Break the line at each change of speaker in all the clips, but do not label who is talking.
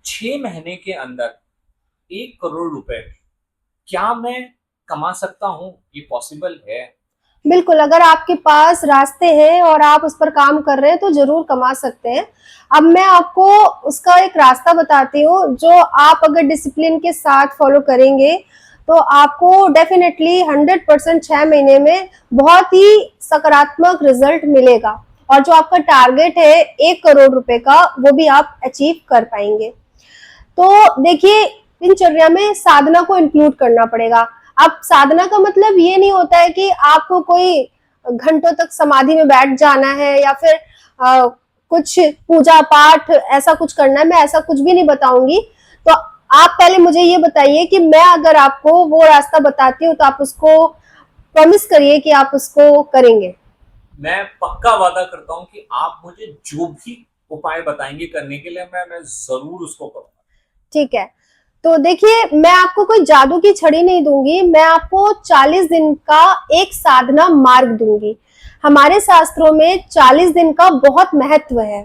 6 महीने के अंदर 1 करोड़ रुपए क्या मैं कमा सकता हूँ? ये पॉसिबल है?
बिल्कुल, अगर आपके पास रास्ते हैं और आप उस पर काम कर रहे हैं तो ज़रूर कमा सकते हैं। अब मैं आपको उसका एक रास्ता बताती हूँ, जो आप अगर डिसिप्लिन के साथ फ़ॉलो करेंगे, तो आपको डेफ़िनेटली 100% 6 महीने में बहुत ही सकारात्मक रिज़ल्ट मिलेगा और जो आपका टारगेट है 1 करोड़ रुपए का, वो भी आप अचीव कर पाएँगे। तो देखिए, दिनचर्या में साधना को इंक्लूड करना पड़ेगा। अब साधना का मतलब ये नहीं होता है कि आपको कोई घंटों तक समाधि में बैठ जाना है या फिर कुछ पूजा पाठ ऐसा कुछ करना है, मैं ऐसा कुछ भी नहीं बताऊंगी। तो आप पहले मुझे ये बताइए कि मैं अगर आपको वो रास्ता बताती हूँ तो आप उसको प्रॉमिस करिए कि आप उसको करेंगे।
मैं पक्का वादा करता हूँ कि आप मुझे जो भी उपाय बताएंगे करने के लिए, मैं जरूर उसको करूंगा।
ठीक है, तो देखिए, मैं आपको कोई जादू की छड़ी नहीं दूंगी, मैं आपको 40 दिन का एक साधना मार्ग दूंगी। हमारे शास्त्रों में 40 दिन का बहुत महत्व है।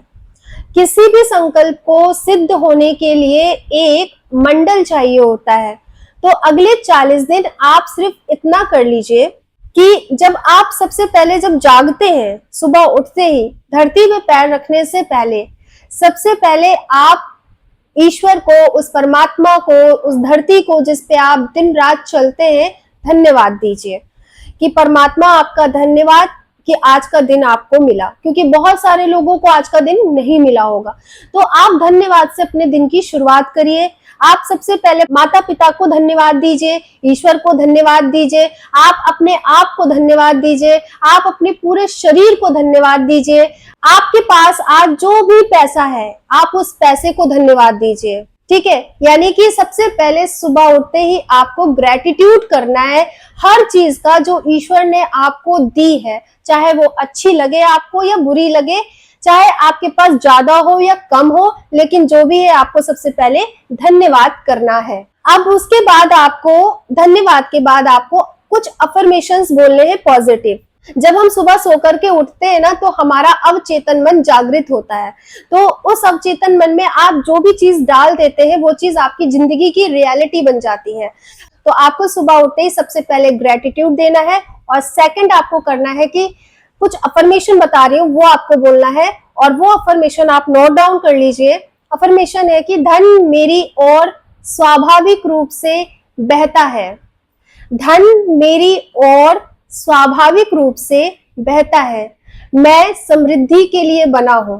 किसी भी संकल्प को सिद्ध होने के लिए एक मंडल चाहिए होता है। तो अगले 40 दिन आप सिर्फ इतना कर लीजिए कि जब आप सबसे पहले जब जागते हैं, सुबह उठते ही धरती में पैर रखने से पहले, सबसे पहले आप ईश्वर को, उस परमात्मा को, उस धरती को जिस पे आप दिन रात चलते हैं, धन्यवाद दीजिए कि परमात्मा आपका धन्यवाद कि आज का दिन आपको मिला, क्योंकि बहुत सारे लोगों को आज का दिन नहीं मिला होगा। तो आप धन्यवाद से अपने दिन की शुरुआत करिए। आप सबसे पहले माता पिता को धन्यवाद दीजिए, ईश्वर को धन्यवाद दीजिए, आप अपने आप को धन्यवाद दीजिए, आप अपने पूरे शरीर को धन्यवाद दीजिए। आपके पास आज जो भी पैसा है, आप उस पैसे को धन्यवाद दीजिए। ठीक है, यानी कि सबसे पहले सुबह उठते ही आपको ग्रेटिट्यूड करना है हर चीज का जो ईश्वर ने आपको दी है, चाहे वो अच्छी लगे आपको या बुरी लगे, चाहे आपके पास ज्यादा हो या कम हो, लेकिन जो भी है आपको सबसे पहले धन्यवाद करना है। अब उसके बाद आपको, धन्यवाद के बाद आपको कुछ अफर्मेशंस बोलने हैं पॉजिटिव। जब हम सुबह सोकर के उठते हैं ना, तो हमारा अवचेतन मन जागृत होता है। तो उस अवचेतन मन में आप जो भी चीज डाल देते हैं, वो चीज आपकी जिंदगी की रियलिटी बन जाती है। तो आपको सुबह उठते ही सबसे पहले ग्रेटिट्यूड देना है और सेकंड आपको करना है कि कुछ अफर्मेशन बता रही हूँ वो आपको बोलना है, और वो अफर्मेशन आप नोट डाउन कर लीजिए। अफर्मेशन है कि धन मेरी ओर स्वाभाविक रूप से बहता है। धन मेरी ओर स्वाभाविक रूप से बहता है। मैं समृद्धि के लिए बना हूं।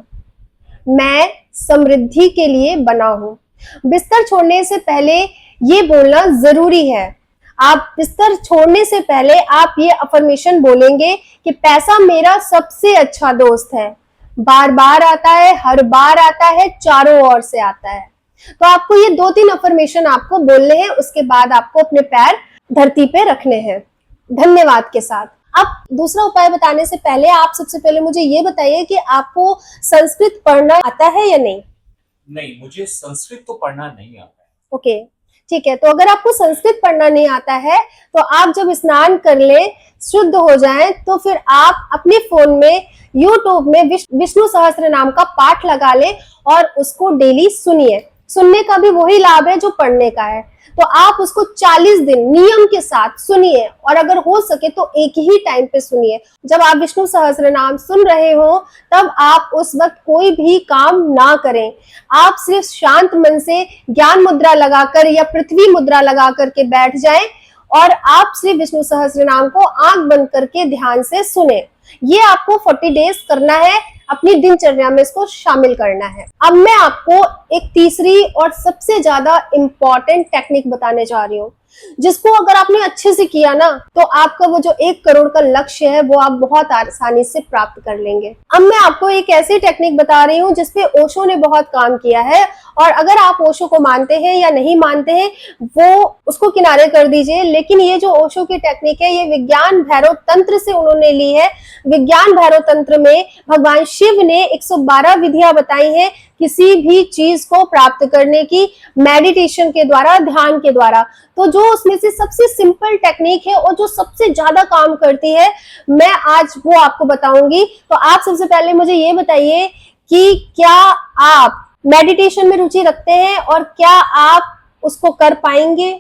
मैं समृद्धि के लिए बना हूं। बिस्तर छोड़ने से पहले ये बोलना जरूरी है। आप बिस्तर छोड़ने से पहले आप ये अफर्मेशन बोलेंगे कि पैसा मेरा सबसे अच्छा दोस्त है, बार बार आता है, हर बार आता है, चारों ओर से आता है। तो आपको ये 2-3 अफर्मेशन आपको बोलने हैं, उसके बाद आपको अपने पैर धरती पे रखने हैं धन्यवाद के साथ। अब दूसरा उपाय बताने से पहले आप सबसे पहले मुझे ये बताइए कि आपको संस्कृत पढ़ना आता है या नहीं?
नहीं, मुझे संस्कृत तो पढ़ना नहीं आता है।
ओके, ठीक है। तो अगर आपको संस्कृत पढ़ना नहीं आता है, तो आप जब स्नान कर ले, शुद्ध हो जाएं, तो फिर आप अपने फोन में यूट्यूब में विष्णु सहस्त्र नाम का पाठ लगा ले और उसको डेली सुनिए। सुनने का भी वही लाभ है जो पढ़ने का है। तो आप उसको 40 दिन नियम के साथ सुनिए, और अगर हो सके तो एक ही टाइम पे सुनिए। जब आप विष्णु सहस्त्र नाम सुन रहे हो, तब आप उस वक्त कोई भी काम ना करें। आप सिर्फ शांत मन से ज्ञान मुद्रा लगाकर या पृथ्वी मुद्रा लगा करके बैठ जाएं और आप सिर्फ विष्णु सहस्त्र नाम को आंख बंद करके ध्यान से सुने। ये आपको 40 डेज करना है, अपनी दिनचर्या में इसको शामिल करना है। अब मैं आपको एक तीसरी और सबसे ज्यादा इंपॉर्टेंट टेक्निक बताने जा रही हूँ, जिसको अगर आपने अच्छे से किया ना, तो आपका वो जो 1 करोड़ का लक्ष्य है वो आप बहुत आसानी से प्राप्त कर लेंगे। अब मैं आपको एक ऐसी टेक्निक बता रही हूँ जिसपे ओशो ने बहुत काम किया है, और अगर आप ओशो को मानते हैं या नहीं मानते हैं वो उसको किनारे कर दीजिए, लेकिन ये जो ओशो की टेक्निक है, ये विज्ञान भैरव तंत्र से उन्होंने ली है। विज्ञान भैरव तंत्र में भगवान शिव ने 112 विधियां बताई हैं किसी भी चीज को प्राप्त करने की, मेडिटेशन के द्वारा, ध्यान के द्वारा। तो जो उसमें से सबसे सिंपल टेक्निक है और जो सबसे ज्यादा काम करती है, मैं आज वो आपको बताऊंगी। तो आप सबसे पहले मुझे ये बताइए कि क्या आप मेडिटेशन में रुचि रखते हैं और क्या आप उसको कर पाएंगे?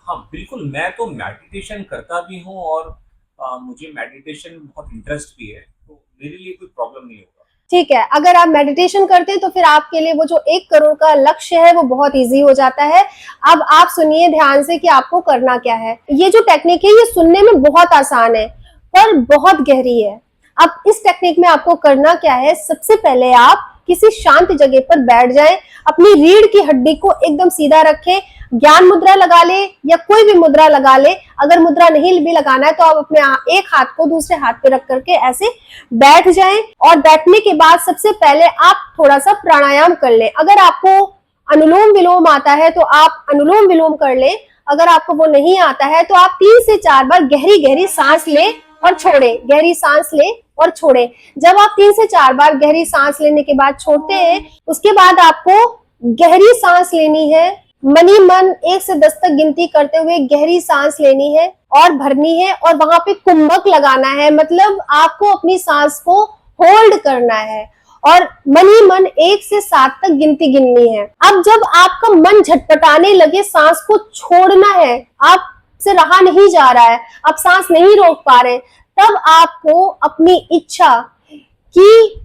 हाँ बिल्कुल, मैं तो मेडिटेशन करता भी हूँ और मुझे मेडिटेशन में बहुत इंटरेस्ट भी है, तो मेरे लिए कोई प्रॉब्लम नहीं होगा।
ठीक है, अगर आप मेडिटेशन करते हैं तो फिर आपके लिए वो जो 1 करोड़ का लक्ष्य है वो बहुत इजी हो जाता है। अब आप सुनिए ध्यान से कि आपको करना क्या है। ये जो टेक्निक है ये सुनने में बहुत आसान है पर बहुत गहरी है। अब इस टेक्निक में आपको करना क्या है, सबसे पहले आप किसी शांत जगह पर बैठ जाएं, अपनी रीढ़ की हड्डी को एकदम सीधा रखें, ज्ञान मुद्रा लगा ले या कोई भी मुद्रा लगा ले। अगर मुद्रा नहीं भी लगाना है तो आप अपने एक हाथ को दूसरे हाथ पे रख करके ऐसे बैठ जाएं और बैठने के बाद सबसे पहले आप थोड़ा सा प्राणायाम कर लें। अगर आपको अनुलोम विलोम आता है तो आप अनुलोम विलोम कर लें, अगर आपको वो नहीं आता है तो आप 3 से 4 बार गहरी गहरी सांस लें और छोड़ें, गहरी सांस लें और छोड़ें। जब आप 3 से 4 बार गहरी सांस लेने के बाद छोड़ते हैं, उसके बाद आपको गहरी सांस लेनी है, मनी मन 1 से 10 तक गिनती करते हुए गहरी सांस लेनी है और भरनी है और वहां पे कुंभक लगाना है, मतलब आपको अपनी सांस को होल्ड करना है और मनी मन 1 से 7 तक गिनती गिननी है। अब जब आपका मन झटपटाने लगे, सांस को छोड़ना है, आप से रहा नहीं जा रहा है, आप सांस नहीं रोक पा रहे, तब आपको अपनी इच्छा कि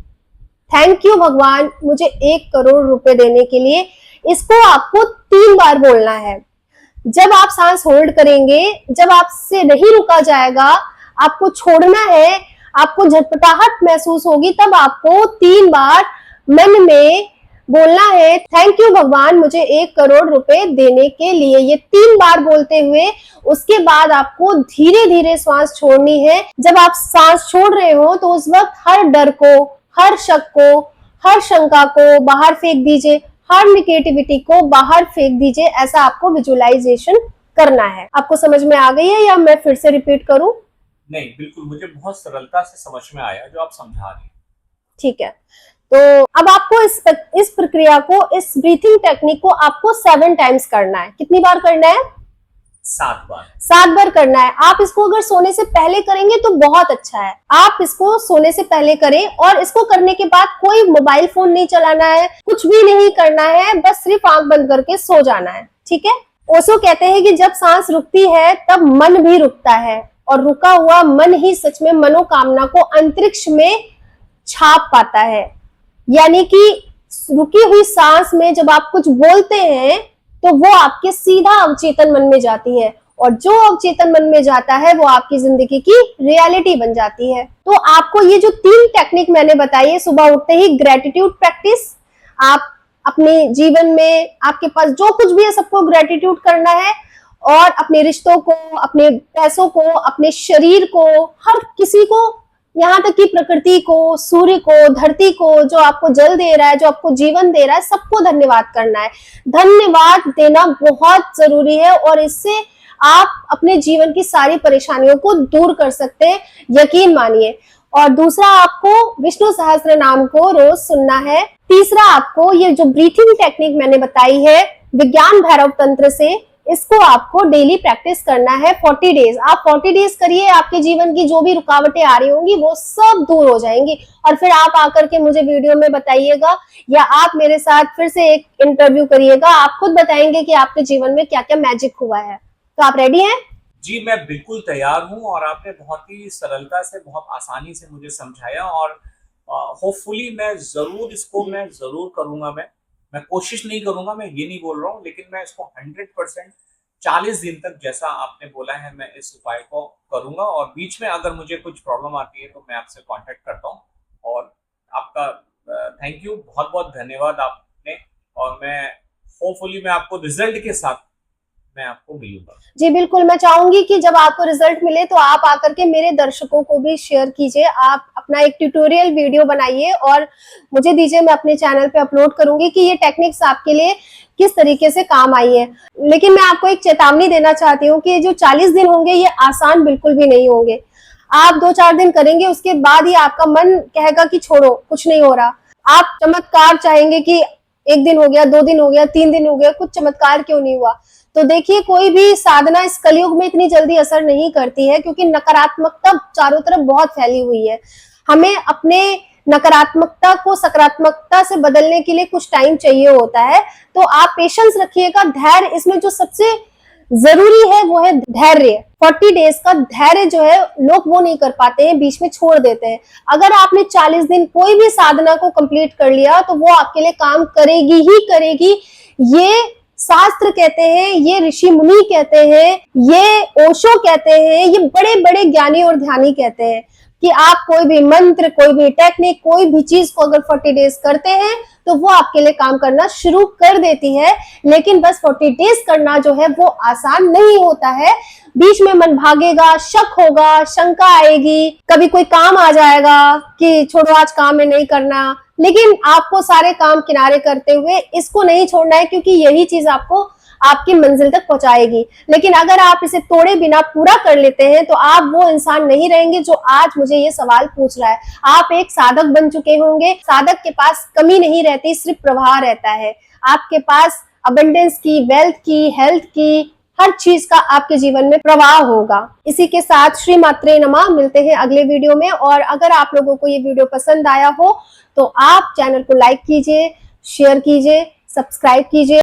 थैंक यू भगवान मुझे 1 करोड़ रुपए देने के लिए, इसको आपको 3 बार बोलना है। जब आप सांस होल्ड करेंगे, जब आपसे नहीं रुका जाएगा, आपको छोड़ना है, आपको झटपटाहट महसूस होगी, तब आपको 3 बार मन में बोलना है थैंक यू भगवान मुझे 1 करोड़ रुपए देने के लिए। ये 3 बार बोलते हुए उसके बाद आपको धीरे धीरे सांस छोड़नी है। जब आप सांस छोड़ रहे हो तो उस वक्त हर डर को, हर शक को, हर शंका को बाहर फेंक दीजिए, हर निगेटिविटी को बाहर फेंक दीजिए। ऐसा आपको विजुअलाइजेशन करना है। आपको समझ में आ गई है या मैं फिर से रिपीट करूं?
नहीं, बिल्कुल, मुझे बहुत सरलता से समझ में आया जो आप समझा रही हैं।
ठीक है, तो अब आपको इस प्रक्रिया को, इस ब्रीथिंग टेक्निक को आपको 7 टाइम्स करना है। कितनी बार करना है?
7 बार।
7 बार करना है। आप इसको अगर सोने से पहले करेंगे तो बहुत अच्छा है। आप इसको सोने से पहले करें और इसको करने के बाद कोई मोबाइल फोन नहीं चलाना है, कुछ भी नहीं करना है, बस सिर्फ आंख बंद करके सो जाना है। ठीक है। ओशो कहते हैं कि जब सांस रुकती है तब मन भी रुकता है और रुका हुआ मन ही सच में मनोकामना को अंतरिक्ष में छाप पाता है। यानी कि रुकी हुई सांस में जब आप कुछ बोलते हैं तो वो आपके सीधा अवचेतन मन में जाती है और जो अवचेतन मन में जाता है वो आपकी जिंदगी की रियलिटी बन जाती है। तो आपको ये जो 3 टेक्निक मैंने बताई है, सुबह उठते ही ग्रेटिट्यूड प्रैक्टिस, आप अपने जीवन में आपके पास जो कुछ भी है सबको ग्रेटिट्यूड करना है और अपने रिश्तों को, अपने पैसों को, अपने शरीर को, हर किसी को, यहाँ तक कि प्रकृति को, सूर्य को, धरती को, जो आपको जल दे रहा है, जो आपको जीवन दे रहा है, सबको धन्यवाद करना है। धन्यवाद देना बहुत जरूरी है और इससे आप अपने जीवन की सारी परेशानियों को दूर कर सकते हैं, यकीन मानिए। और दूसरा, आपको विष्णु सहस्त्र नाम को रोज सुनना है। तीसरा, आपको ये जो ब्रीथिंग टेक्निक मैंने बताई है विज्ञान भैरव तंत्र से, इसको आपको डेली प्रैक्टिस करना है 40 डेज। आप 40 डेज करिए, आपके जीवन की जो भी रुकावटें आ रही होंगी वो सब दूर हो जाएंगी और फिर आप आकर के मुझे वीडियो में बताइएगा या आप मेरे साथ फिर से एक इंटरव्यू करिएगा। आप खुद बताएंगे कि आपके जीवन में क्या क्या मैजिक हुआ है। तो आप रेडी हैं?
जी, मैं बिल्कुल तैयार हूँ और आपने बहुत ही सरलता से, बहुत आसानी से मुझे समझाया और होपफुली मैं जरूर करूंगा। मैं कोशिश नहीं करूंगा, मैं ये नहीं बोल रहा हूँ, लेकिन मैं इसको 100% 40 दिन तक जैसा आपने बोला है मैं इस उपाय को करूंगा और बीच में अगर मुझे कुछ प्रॉब्लम आती है तो मैं आपसे कांटेक्ट करता हूँ। और आपका थैंक यू, बहुत बहुत धन्यवाद आपने, और मैं होपफुली मैं आपको रिजल्ट के साथ मैं आपको मिलूंगा।
जी बिल्कुल, मैं चाहूंगी कि जब आपको रिजल्ट मिले तो आप आकर के मेरे दर्शकों को भी शेयर कीजिए। आप अपना एक ट्यूटोरियल वीडियो बनाइए और मुझे दीजिए, मैं अपने चैनल पे अपलोड करूंगी कि ये टेक्निक्स आपके लिए किस तरीके से काम आई है। लेकिन मैं आपको एक चेतावनी देना चाहती हूँ कि जो 40 दिन होंगे ये आसान बिल्कुल भी नहीं होंगे। आप 2-4 दिन करेंगे, उसके बाद ही आपका मन कहेगा कि छोड़ो, कुछ नहीं हो रहा। आप चमत्कार चाहेंगे कि 1 दिन हो गया, 2 दिन हो गया, 3 दिन हो गया, कुछ चमत्कार क्यों नहीं हुआ। तो देखिए, कोई भी साधना इस कलयुग में इतनी जल्दी असर नहीं करती है क्योंकि नकारात्मकता चारों तरफ बहुत फैली हुई है। हमें अपने नकारात्मकता को सकारात्मकता से बदलने के लिए कुछ टाइम चाहिए होता है। तो आप पेशेंस रखिएगा, धैर्य, इसमें जो सबसे जरूरी है वो है धैर्य। 40 डेज का धैर्य जो है लोग वो नहीं कर पाते हैं, बीच में छोड़ देते हैं। अगर आपने 40 दिन कोई भी साधना को कंप्लीट कर लिया तो वो आपके लिए काम करेगी ही करेगी। ये शास्त्र कहते हैं, ये ऋषि मुनि कहते हैं, ये ओशो कहते हैं, ये बड़े बड़े ज्ञानी और ध्यानी कहते हैं कि आप कोई भी मंत्र, कोई भी टेक्निक, कोई भी चीज को अगर 40 डेज करते हैं तो वो आपके लिए काम करना शुरू कर देती है। लेकिन बस 40 डेज करना जो है वो आसान नहीं होता है। बीच में मन भागेगा, शक होगा, शंका आएगी, कभी कोई काम आ जाएगा कि छोड़ो आज काम में नहीं करना, लेकिन आपको सारे काम किनारे करते हुए इसको नहीं छोड़ना है, क्योंकि यही चीज आपको आपकी मंजिल तक पहुंचाएगी। लेकिन अगर आप इसे तोड़े बिना पूरा कर लेते हैं तो आप वो इंसान नहीं रहेंगे जो आज मुझे ये सवाल पूछ रहा है। आप एक साधक बन चुके होंगे। साधक के पास कमी नहीं रहती, सिर्फ प्रवाह रहता है। आपके पास अबंडेंस की, वेल्थ की, हेल्थ की, हर चीज का आपके जीवन में प्रवाह होगा। इसी के साथ श्री मात्रे नमः, मिलते हैं अगले वीडियो में। और अगर आप लोगों को ये वीडियो पसंद आया हो तो आप चैनल को लाइक कीजिए, शेयर कीजिए, सब्सक्राइब कीजिए।